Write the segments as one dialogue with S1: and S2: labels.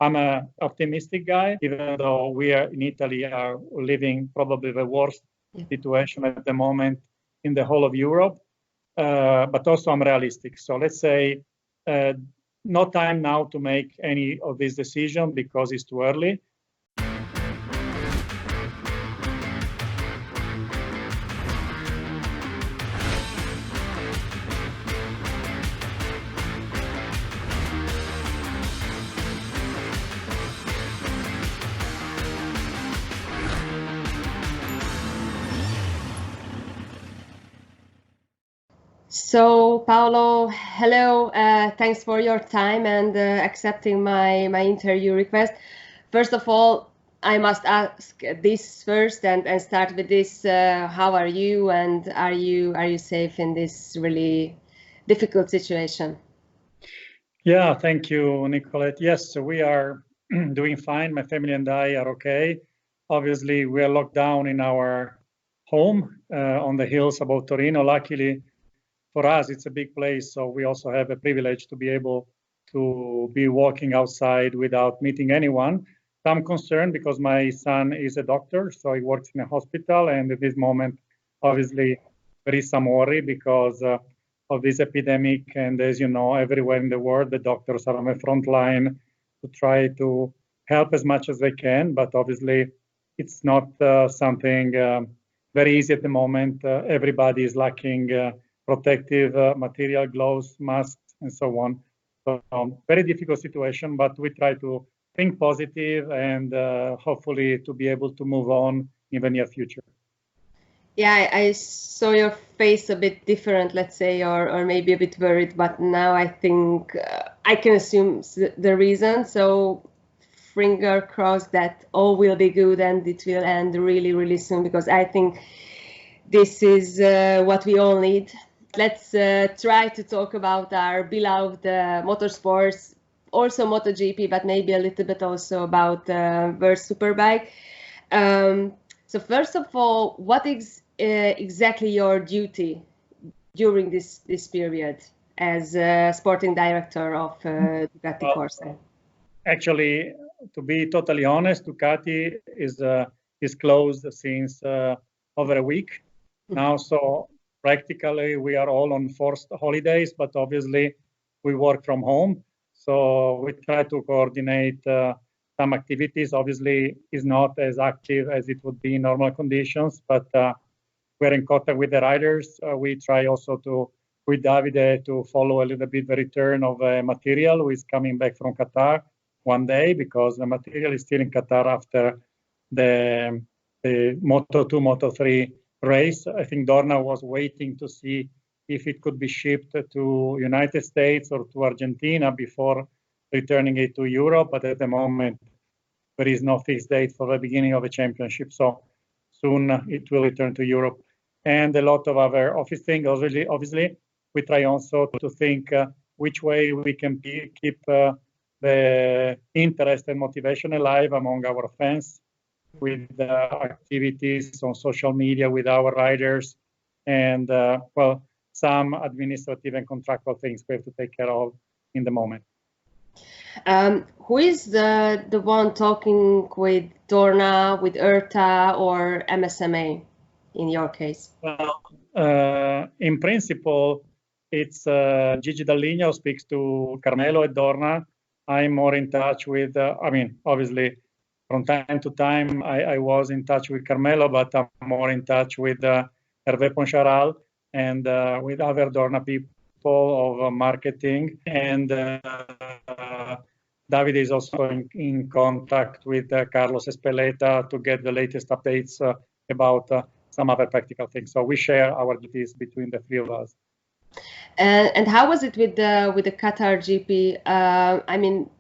S1: I'm an optimistic guy, even though we are in Italy are living probably the worst situation at the moment in the whole of Europe. But also I'm realistic. So let's say no time now to make any of these decisions because it's too early.
S2: So, Paolo, hello. Thanks for your time and accepting my interview request. First of all, I must ask this first and start with this. How are you, and are you safe in this really difficult situation?
S1: Yeah, thank you, Nicolette. Yes, so we are doing fine. My family and I are okay. Obviously, we are locked down in our home on the hills above Torino. Luckily, for us, it's a big place, so we also have a privilege to be able to be walking outside without meeting anyone. I'm concerned because my son is a doctor, so he works in a hospital, and at this moment, obviously, there is some worry because of this epidemic, and as you know, everywhere in the world, the doctors are on the front line to try to help as much as they can, but obviously, it's not something very easy at the moment. Everybody is lacking protective material, gloves, masks, and so on. So very difficult situation, but we try to think positive and hopefully to be able to move on in the near future.
S2: Yeah, I saw your face a bit different, let's say, or maybe a bit worried, but now I think I can assume the reason. So finger crossed that all will be good and it will end really, really soon, because I think this is what we all need. Let's try to talk about our beloved motorsports, also MotoGP, but maybe a little bit also about World Superbike. So first of all, what is exactly your duty during this period as sporting director of Ducati Corse?
S1: Actually, to be totally honest, Ducati is closed since over a week now. So practically, we are all on forced holidays, but obviously we work from home. So we try to coordinate some activities. Obviously, is not as active as it would be in normal conditions, but we're in contact with the riders. We try also to, with Davide, to follow a little bit the return of material who is coming back from Qatar one day, because the material is still in Qatar after the Moto2, Moto3 race. I think Dorna was waiting to see if it could be shipped to United States or to Argentina before returning it to Europe. But at the moment, there is no fixed date for the beginning of the championship. So soon it will return to Europe. And a lot of other office things. Obviously, we try also to think which way we can keep the interest and motivation alive among our fans, with activities on social media with our riders, and well, some administrative and contractual things we have to take care of in the moment.
S2: Who is the one talking with Dorna, with IRTA, or MSMA in your case?
S1: Well, in principle, it's Gigi Dall'Igna who speaks to Carmelo at Dorna. I'm more in touch with, obviously, from time to time, I was in touch with Carmelo, but I'm more in touch with Hervé Poncharal and with other Dorna people of marketing. And Davide is also in contact with Carlos Espeleta to get the latest updates about some other practical things. So we share our duties between the three of us.
S2: And how was it with the Qatar GP? I mean,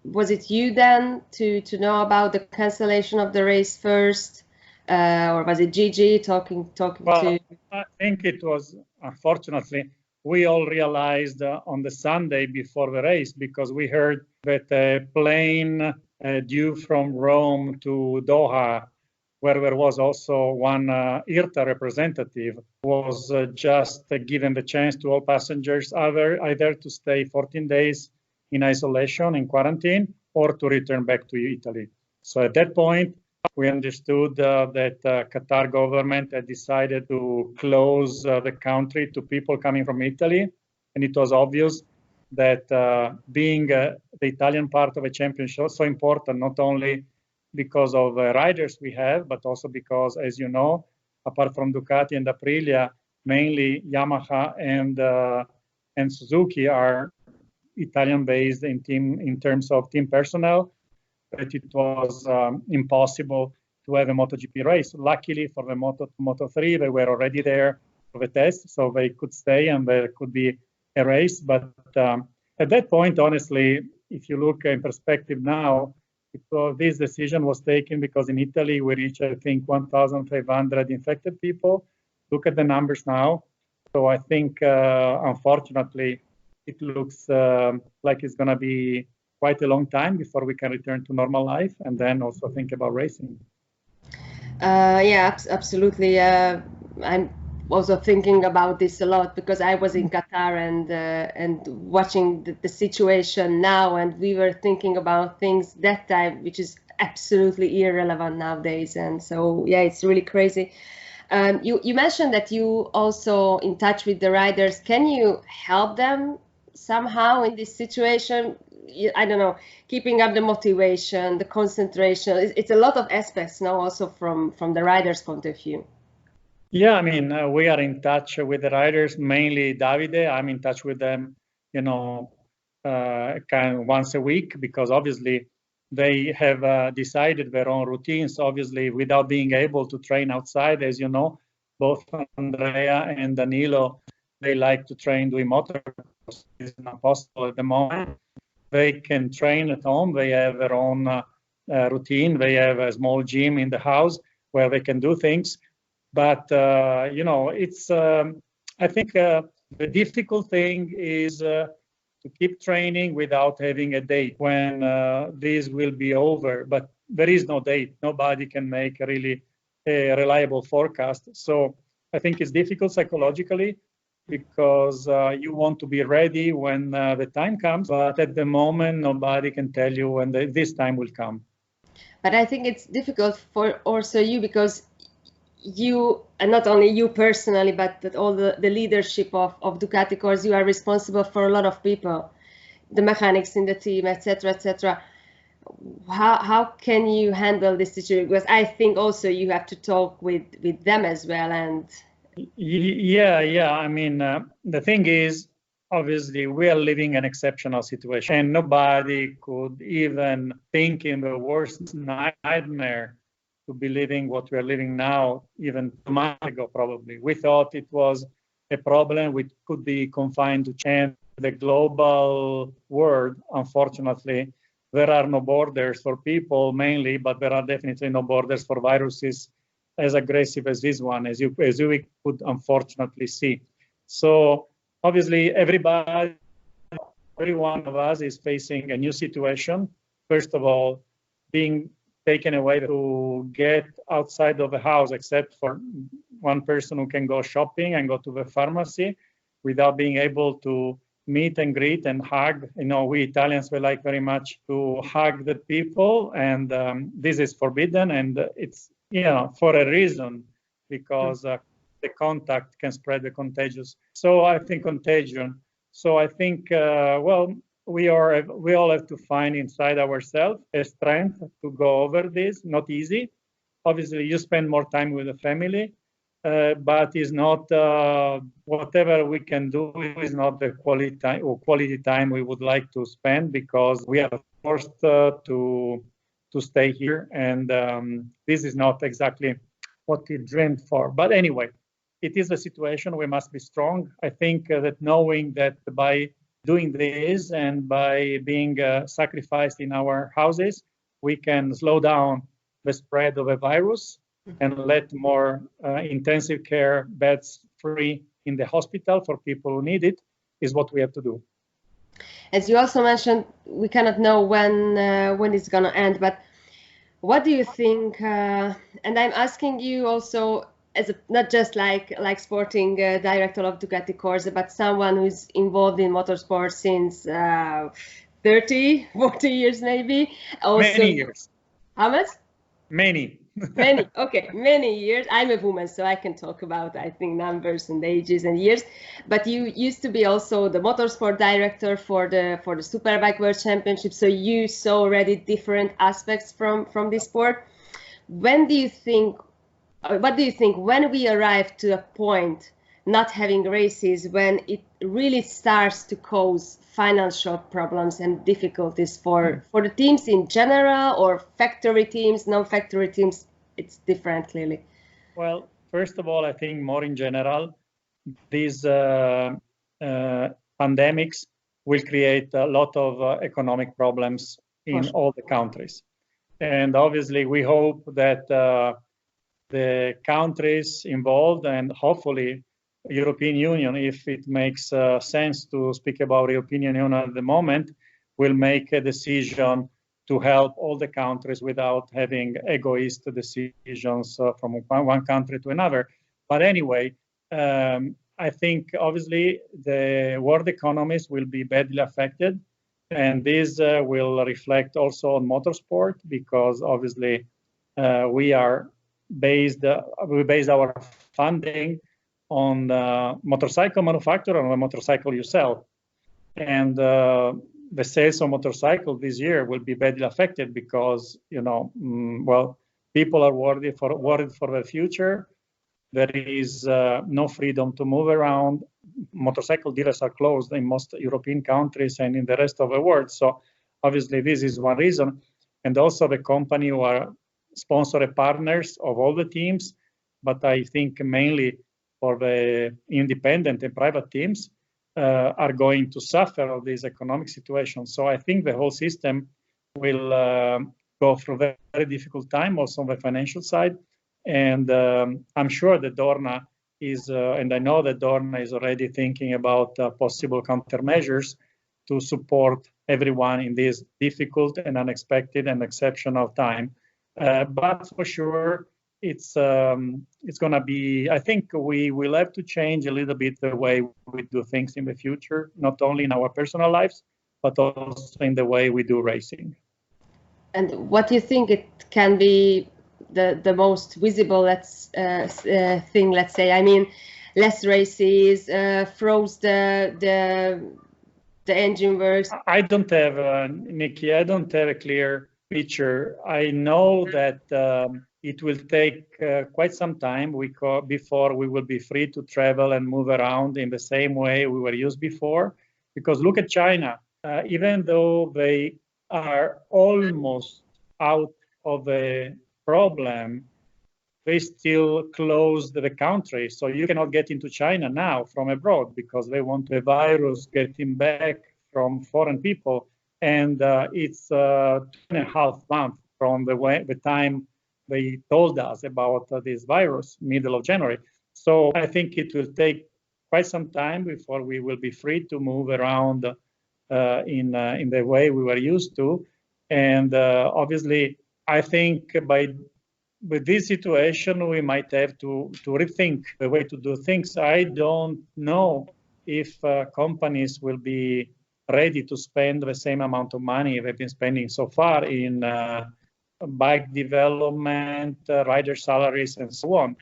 S2: was it you then to know about the cancellation of the race first, or was it Gigi talking
S1: well,
S2: to?
S1: I think it was, unfortunately, we all realized on the Sunday before the race, because we heard that a plane due from Rome to Doha, where there was also one IRTA representative, was just given the chance to all passengers either to stay 14 days in isolation, in quarantine, or to return back to Italy. So at that point, we understood that Qatar government had decided to close the country to people coming from Italy. And it was obvious that being the Italian part of a championship is so important, not only because of riders we have, but also because, as you know, apart from Ducati and Aprilia, mainly Yamaha and Suzuki are Italian-based in terms of team personnel. But it was impossible to have a MotoGP race. Luckily for the Moto3, they were already there for the test, so they could stay and there could be a race. But at that point, honestly, if you look in perspective now, this decision was taken because in Italy we reached, I think, 1,500 infected people. Look at the numbers now. So I think, unfortunately, it looks like it's going to be quite a long time before we can return to normal life and then also think about racing.
S2: Yeah, absolutely. I'm also thinking about this a lot because I was in Qatar and watching the situation now, and we were thinking about things that time, which is absolutely irrelevant nowadays. And so, yeah, it's really crazy. You mentioned that you also in touch with the riders. Can you help them somehow in this situation? I don't know, keeping up the motivation, the concentration. It's a lot of aspects now also from the riders' point of view.
S1: Yeah, I mean, we are in touch with the riders, mainly Davide. I'm in touch with them, kind of once a week because obviously they have decided their own routines, obviously without being able to train outside. As you know, both Andrea and Danilo, they like to train doing motorsport. It's not possible at the moment. They can train at home. They have their own routine. They have a small gym in the house where they can do things. But, it's, I think the difficult thing is to keep training without having a date when this will be over. But there is no date. Nobody can make really a reliable forecast. So I think it's difficult psychologically because you want to be ready when the time comes. But at the moment, nobody can tell you when this time will come.
S2: But I think it's difficult for also you because you, and not only you personally, but all the leadership of Ducati Corse, you are responsible for a lot of people, the mechanics in the team, etc., etc. How can you handle this situation? Because I think also you have to talk with them as well. And
S1: yeah. I mean, the thing is, obviously, we are living an exceptional situation, and nobody could even think in the worst nightmare to be living what we are living now, even 2 months ago, probably. We thought it was a problem which could be confined to China. The global world, unfortunately, there are no borders for people mainly, but there are definitely no borders for viruses as aggressive as this one, as we could unfortunately see. So obviously, every one of us is facing a new situation. First of all, being taken away to get outside of the house, except for one person who can go shopping and go to the pharmacy without being able to meet and greet and hug. We Italians, we like very much to hug the people, and this is forbidden, and it's, for a reason, because the contact can spread the contagious. So I think contagion. So I think, we all have to find inside ourselves a strength to go over this. Not easy. Obviously, you spend more time with the family, but it's not whatever we can do is not the quality time we would like to spend because we are forced to stay here, and this is not exactly what we dreamed for. But anyway, it is a situation. We must be strong. I think that knowing that by doing this and by being sacrificed in our houses, we can slow down the spread of a virus and let more intensive care beds free in the hospital for people who need it is what we have to do.
S2: As you also mentioned, we cannot know when it's going to end, but what do you think? And I'm asking you also as not just like sporting director of Ducati Corse, but someone who's involved in motorsport since the 30, 40 years maybe. Also,
S1: many years.
S2: How much?
S1: Many.
S2: Many, okay, many years. I'm a woman, so I can talk about, I think, numbers and ages and years. But you used to be also the motorsport director for the Superbike World Championship, so you saw already different aspects from this sport. What do you think when we arrive to a point not having races, when it really starts to cause financial problems and difficulties for the teams in general, or factory teams, non-factory teams? It's different, clearly.
S1: Well, first of all, I think more in general, these pandemics will create a lot of economic problems in all the countries. And obviously, we hope that the countries involved, and hopefully European Union, if it makes sense to speak about European Union at the moment, will make a decision to help all the countries without having egoist decisions from one country to another. But anyway, I think obviously the world economies will be badly affected, and this will reflect also on motorsport, because obviously we base our funding on the motorcycle manufacturer and the motorcycle yourself. And the sales of motorcycle this year will be badly affected because, well, people are worried for the future. There is no freedom to move around. Motorcycle dealers are closed in most European countries and in the rest of the world. So obviously this is one reason. And also the company who are sponsored partners of all the teams, but I think mainly for the independent and private teams, are going to suffer of this economic situation. So I think the whole system will go through a very difficult time also on the financial side. And I'm sure that Dorna is, and I know that Dorna is already thinking about possible countermeasures to support everyone in this difficult and unexpected and exceptional time. But for sure, it's going to be, I think we will have to change a little bit the way we do things in the future, not only in our personal lives, but also in the way we do racing.
S2: And what do you think it can be the most visible thing, let's say? I mean, less races, froze the engine works.
S1: I don't have, Nikki, I don't have a clear picture. I know that it will take quite some time before we will be free to travel and move around in the same way we were used before. Because look at China, even though they are almost out of the problem, they still closed the country. So you cannot get into China now from abroad because they want the virus getting back from foreign people. And it's 2.5 months from the time they told us about this virus, middle of January. So I think it will take quite some time before we will be free to move around in the way we were used to. And obviously, I think with this situation, we might have to rethink the way to do things. I don't know if companies will be ready to spend the same amount of money they've been spending so far in bike development, rider salaries, and so on.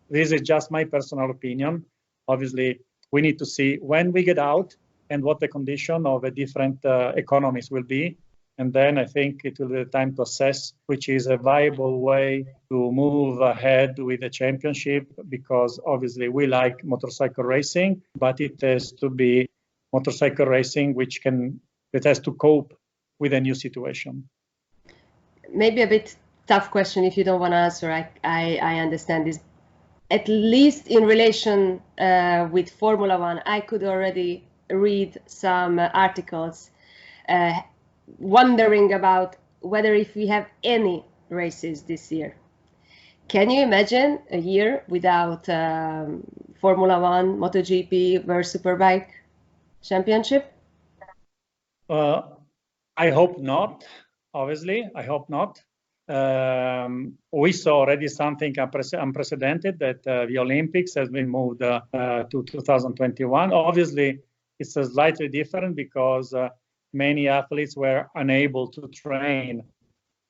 S1: This is just my personal opinion. Obviously, we need to see when we get out and what the condition of the different economies will be. And then I think it will be the time to assess which is a viable way to move ahead with the championship, because obviously we like motorcycle racing, but it has to be motorcycle racing that has to cope with a new situation.
S2: Maybe a bit tough question if you don't want to answer. I understand this. At least in relation with Formula One, I could already read some articles wondering about whether if we have any races this year. Can you imagine a year without Formula One, MotoGP, World Superbike Championship?
S1: I hope not. Obviously, I hope not. We saw already something unprecedented, that the Olympics has been moved to 2021. Obviously, it's slightly different because many athletes were unable to train.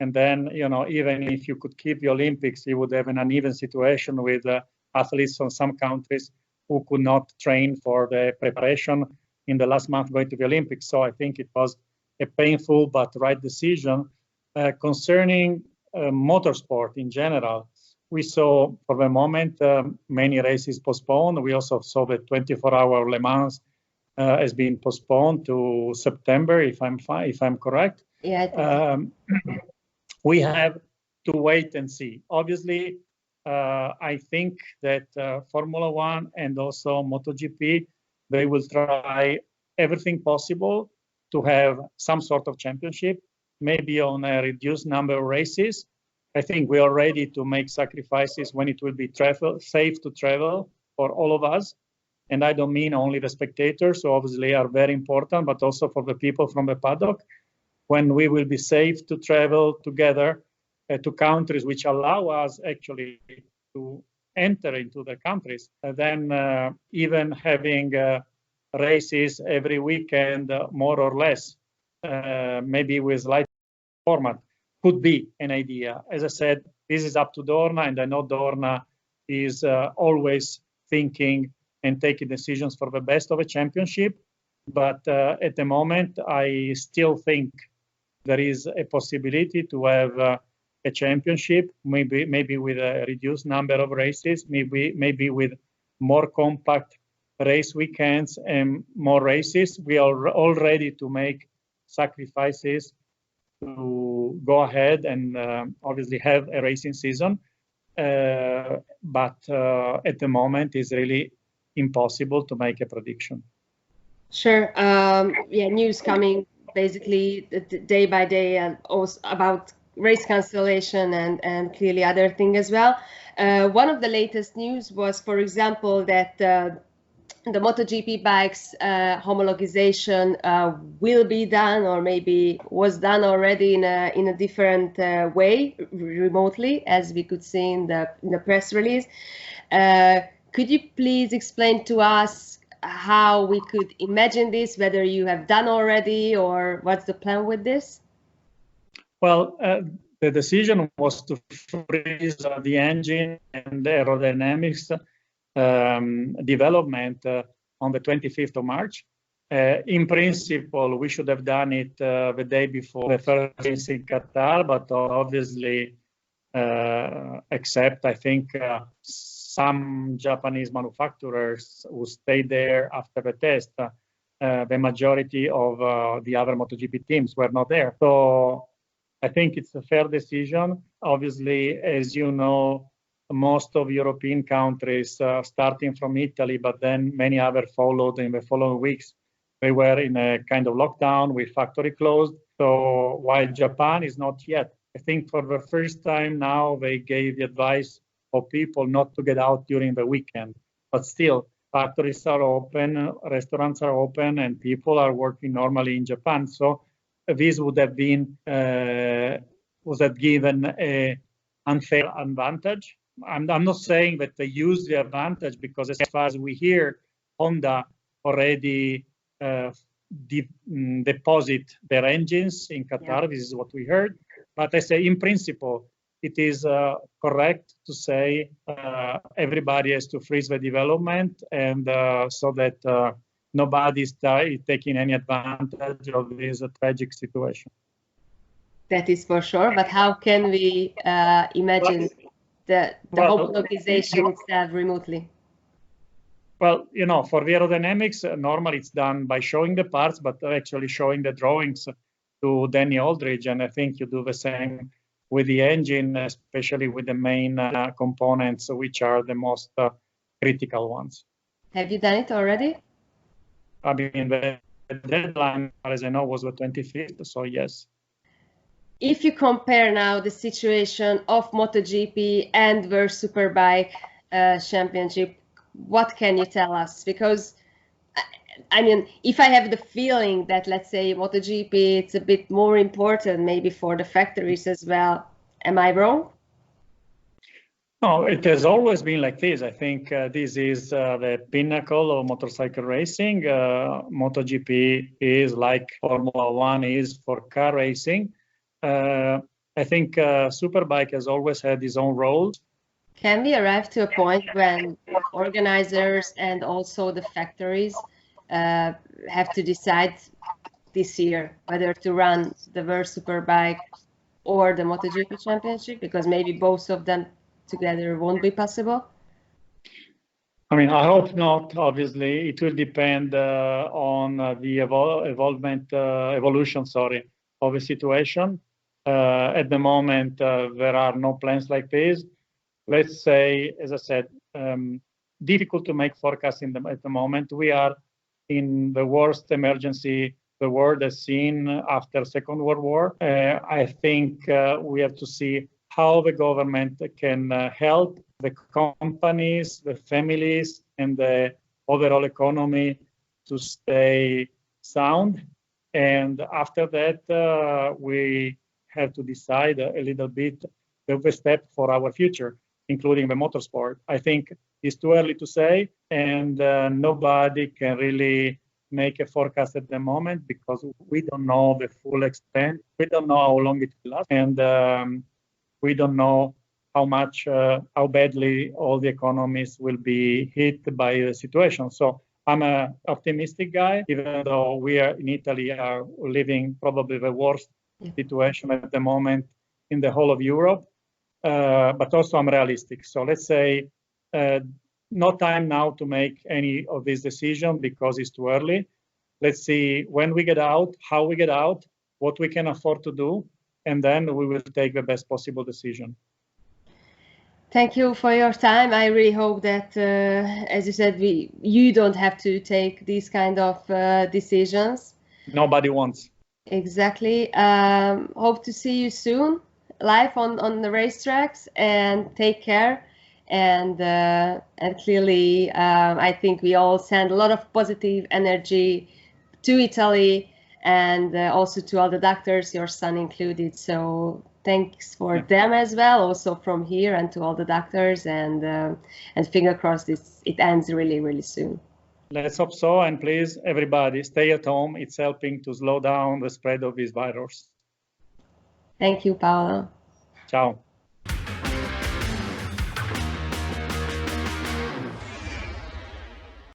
S1: And then, even if you could keep the Olympics, you would have an uneven situation with athletes from some countries who could not train for the preparation in the last month going to the Olympics. So I think it was a painful but right decision. Concerning motorsport in general, we saw for the moment many races postponed. We also saw the 24-hour Le Mans has been postponed to September, if I'm correct.
S2: Yeah.
S1: We have to wait and see. Obviously, I think that Formula One and also MotoGP, they will try everything possible to have some sort of championship, maybe on a reduced number of races. I think we are ready to make sacrifices when it will be safe to travel for all of us. And I don't mean only the spectators, who obviously are very important, but also for the people from the paddock. When we will be safe to travel together to countries which allow us actually to enter into the countries, then even having races every weekend, more or less, maybe with light format, could be an idea. As I said, this is up to Dorna, and I know Dorna is always thinking and taking decisions for the best of a championship. But at the moment, I still think there is a possibility to have a championship, maybe with a reduced number of races, maybe with more compact race weekends and more races. We are all ready to make sacrifices to go ahead and obviously have a racing season. But at the moment, it's really impossible to make a prediction.
S2: Sure. Yeah, news coming basically day by day, and also about race cancellation and clearly other thing as well. One of the latest news was, for example, that the MotoGP bikes homologization will be done, or maybe was done already in a different way, remotely, as we could see in the press release. Could you please explain to us how we could imagine this, whether you have done already, or what's the plan with this?
S1: Well, the decision was to freeze the engine and the aerodynamics development on the 25th of March. In principle, we should have done it the day before the first race in Qatar, but obviously, except I think some Japanese manufacturers who stayed there after the test, the majority of the other MotoGP teams were not there. So I think it's a fair decision. Obviously, as you know, most of European countries, starting from Italy, but then many others followed in the following weeks. They were in a kind of lockdown with factory closed. So while Japan is not yet, I think for the first time now they gave the advice for people not to get out during the weekend. But still, factories are open, restaurants are open, and people are working normally in Japan. So this would have been given an unfair advantage. I'm not saying that they use the advantage, because as far as we hear, Honda already deposit their engines in Qatar. Yeah. This is what we heard. But I say, in principle, it is correct to say everybody has to freeze the development, and so that nobody is taking any advantage of this tragic situation.
S2: That is for sure. But how can we imagine the homologization itself remotely?
S1: Well, for the aerodynamics, normally it's done by showing the parts, but actually showing the drawings to Danny Aldridge. And I think you do the same with the engine, especially with the main components, which are the most critical ones.
S2: Have you done it already?
S1: I mean, the deadline, as I know, was the 25th, so yes.
S2: If you compare now the situation of MotoGP and World Superbike Championship, what can you tell us? Because, I mean, if I have the feeling that, let's say, MotoGP, it's a bit more important maybe for the factories as well, am I wrong?
S1: No, it has always been like this. I think this is the pinnacle of motorcycle racing. MotoGP is like Formula One is for car racing. I think Superbike has always had its own roles.
S2: Can we arrive to a point when organizers and also the factories have to decide this year whether to run the World Superbike or the MotoGP Championship? Because maybe both of them together won't be possible.
S1: I mean, I hope not. Obviously, it will depend on the evolution, of the situation. At the moment, there are no plans like this. Let's say, as I said, difficult to make forecasts at the moment. We are in the worst emergency the world has seen after Second World War. I think we have to see how the government can help the companies, the families, and the overall economy to stay sound. And after that, we have to decide a little bit the step for our future, including the motorsport. I think it's too early to say, and nobody can really make a forecast at the moment because we don't know the full extent. We don't know how long it will last, and we don't know how much, how badly all the economies will be hit by the situation. So I'm an optimistic guy, even though we are in Italy are living probably the worst situation at the moment in the whole of Europe. But also I'm realistic. So let's say no time now to make any of this decision because it's too early. Let's see when we get out, how we get out, what we can afford to do, and then we will take the best possible decision.
S2: Thank you for your time. I really hope that, as you said, you don't have to take these kind of decisions.
S1: Nobody wants.
S2: Exactly. Hope to see you soon, live on the racetracks, and take care. And clearly, I think we all send a lot of positive energy to Italy and also to all the doctors, your son included. So thanks for them as well, also from here, and to all the doctors, and finger crossed it ends really, really soon.
S1: Let's hope so, and please, everybody, stay at home. It's helping to slow down the spread of this virus.
S2: Thank you, Paolo.
S1: Ciao.